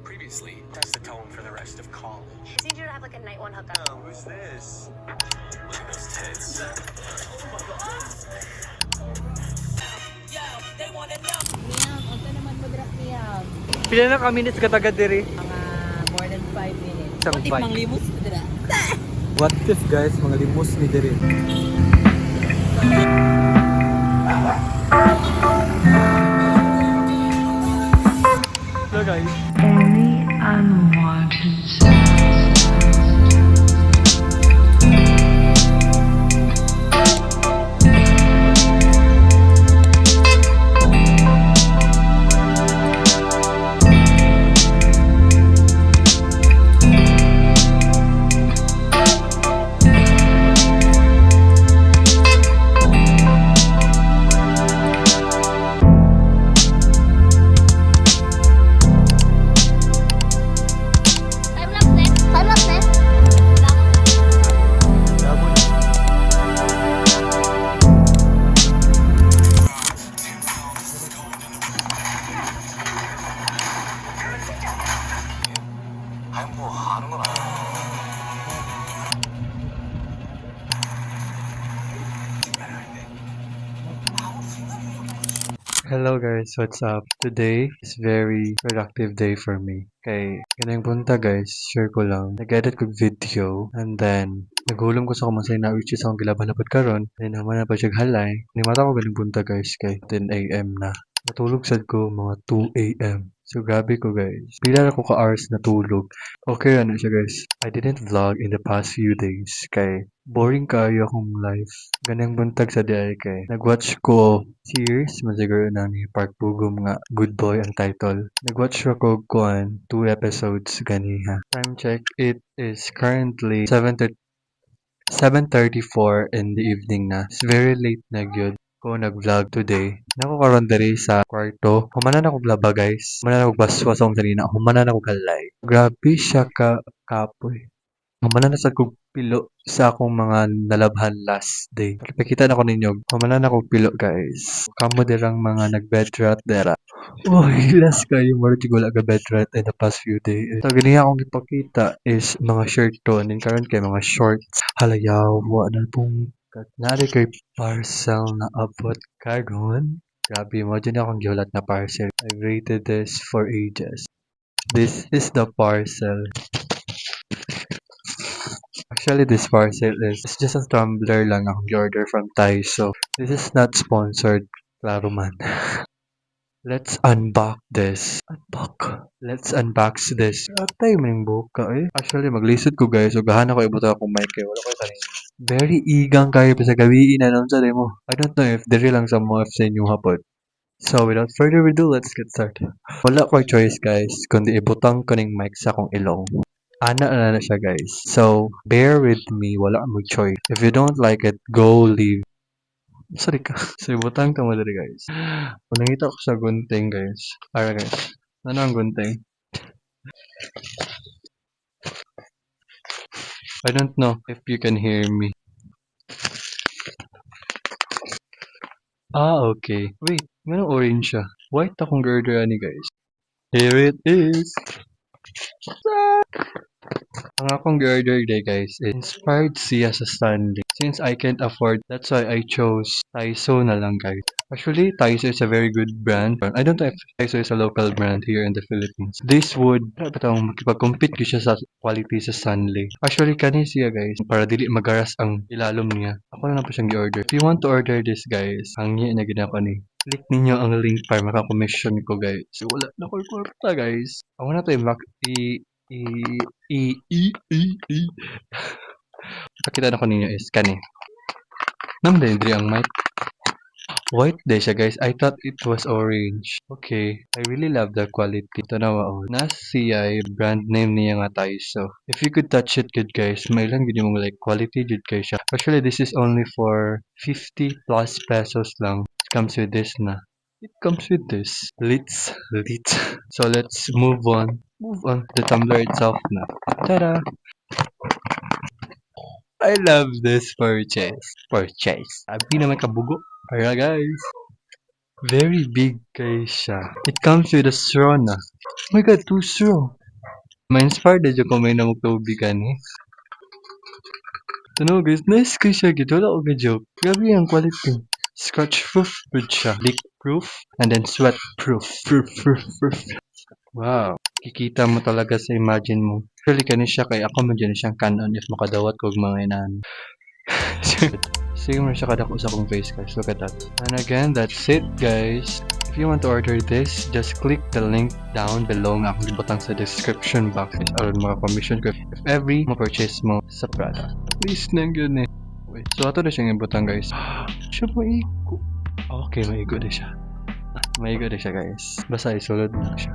Previously, that's the tone for the rest of college. It's easier to have like a night one hookup. Oh, who's this? Look at those tits. Miyam, unta naman mo dira miyam. Pila na ka minutes katagad diri? Mga more than 5 minutes. Isang What if five. manglimos mo dira? What if guys, mga limos ni diri? Hello guys. Any unwanted sounds. Time lapse ne? Time lapse ne? 아니 뭐 하는 건 아니야. Hello guys, what's up? Today is very productive day for me. Kay ganang punta guys, share ko lang. Nag-edit ko video and then nagulong ko sa kumasay na which is akong gilaban-lapad karon. Then naman na pa siya halay. Nimata ko galing punta guys kay 10 a.m. na. Natulog sad ko mga 2 a.m. So grabe ko guys. Pila na ko ka hours natulog. Okay ano siya guys. I didn't vlog in the past few days kay boring kayo akong life. Ganang buntag sa day kay nagwatch ko series man siguro na ni Park Bugum nga Good Boy ang title. Nagwatch ako kuan 2 episodes ganiha. Time check, it is currently 7:34 in the evening na. It's very late na gyud ko nag-vlog today. Nako karon diri sa kwarto. Humanan ako blaba guys. Humanan ako baswa sa akong sarili. Humanan ako kalay. Grabe siya ka kapoy. Humanan na sa kog pilo sa akong mga nalabhan last day. Pakita na ko ninyo. Humanan ako pilo guys. Kamo dirang mga nag-bedrat dera. Uy, last kayo mo rin wala ka bedrat in the past few days. So, ganyan akong ipakita is mga shirt to. And then karon kay mga shorts. Halayaw, na pong nari kay parcel na abot karon. Grabe mo, dyan akong gihulat na parcel. I've rated this for ages. This is the parcel. Actually, this parcel is it's just a tumbler lang akong order from Taiso. This is not sponsored, klaro man. Let's unbox this. Let's unbox this. Atay maning buka eh. Actually, maglisod ko guys. So, gahan ako ibuta akong mic kay wala ko kanina. Very igang kayo pa sa gawiin na nung sabi mo. I don't know if diri lang sa mga sa inyo hapon. So, without further ado, let's get started. Wala ko choice guys, kundi ibutang ko ning mic sa akong ilong. Ana na siya guys. So, bear with me. Wala mo choice. If you don't like it, go leave. Sorry ka. So, ibutang ka mo dali guys. Kung nakita ko sa gunting guys. Ara guys. Ano ang gunting? I don't know if you can hear me. Ah, okay. Wait, ano orange siya? White akong girder ani guys. Here it is. Ang akong girder day guys is inspired siya sa Stanley. Since I can't afford, that's why I chose Taiso na lang guys. Actually, Taiso is a very good brand. I don't know if Taiso is a local brand here in the Philippines. This would, makipag-compete ko siya sa quality sa Stanley. Actually, kani siya guys, para dili magaras ang ilalom niya. Ako na lang po siyang i-order. If you want to order this guys, hangyi na gina ko ni. Click ninyo ang link para makakommission ko guys. Wala na ko kwarta guys. Ako na to pakita na ko ninyo is kani. Namday diri ang mic. White day siya guys. I thought it was orange. Okay. I really love the quality. Ito na wao. Siya brand name niya nga Taiso. If you could touch it good guys, may lang gid mo like quality good guys siya. Actually this is only for 50 plus pesos lang. It comes with this na. It comes with this. Litz. So let's move on. Move on to the tumbler itself na. Tada! I love this purchase. Sabi naman kabugo. Alright guys. Very big guys siya. It comes with a straw na. Oh my god, 2 straw. Ma-inspired na dyan kung may namagtubigan eh. Ito na guys, nice guys siya gito. Wala ko joke. Grabe ang quality. Scratch proof good siya. Leak proof. And then sweat proof. Proof. Wow. Kikita mo talaga sa imagine mo. Really kani siya kay ako man dyan siyang kanon if makadawat ko mga inan. Sige mo siya kadako sa akong face guys. Look at that. And again, that's it guys. If you want to order this, just click the link down below nga akong ibutang sa description box. Aron mga commission ko if every mo purchase mo sa product. Please nang yun eh. Wait, so ato na siyang ibutang guys. Siya maigo. Okay, maigo na siya. Maigo na siya guys. Basta isulod na siya.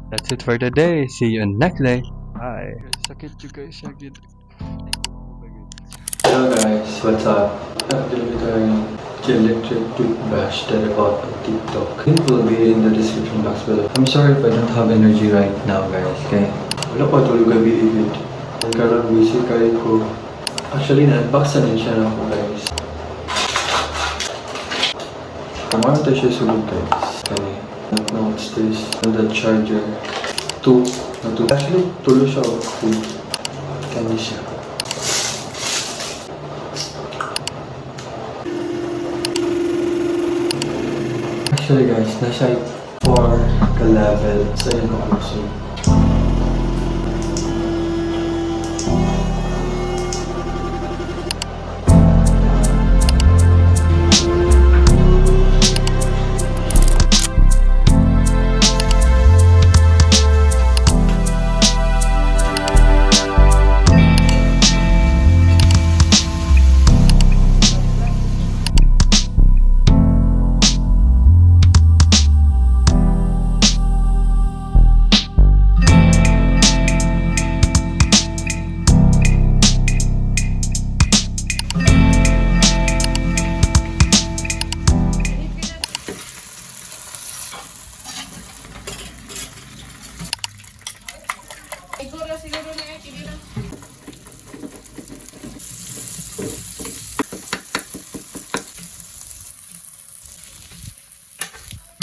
That's it for today. See you next day. Bye. Sakit juga siya gid. Hello guys, what's up? I'm delivering electric toothbrush that I bought on TikTok. Link will be in the description box below. I'm sorry if I don't have energy right now guys, okay? Wala pa tulog gabi ibig. Nagkaroon busy kayo ko. Actually, na-unbox na din siya na ako guys. Kumara tayo siya sulog guys. Kani, now what's this? And the charger. Actually, tuloy siya ako. Kani siya. Actually guys, nasa 4 ka-level sa yung kapuso.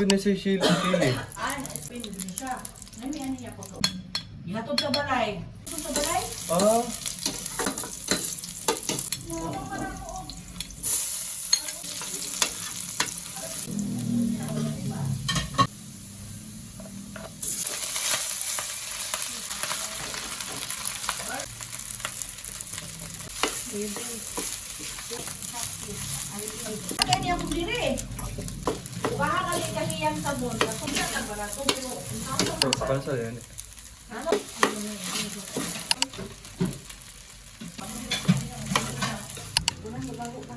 Goodness, ay sili. siya. Nami ano niya po to? Ihatod sa balay. Ihatod sa balay? Ah. Kaya niya kong diri. Ukahakali kasi yung sabon. Nasundan lang ba na ito? Pero Para sa yan. ano? Unang bago pa.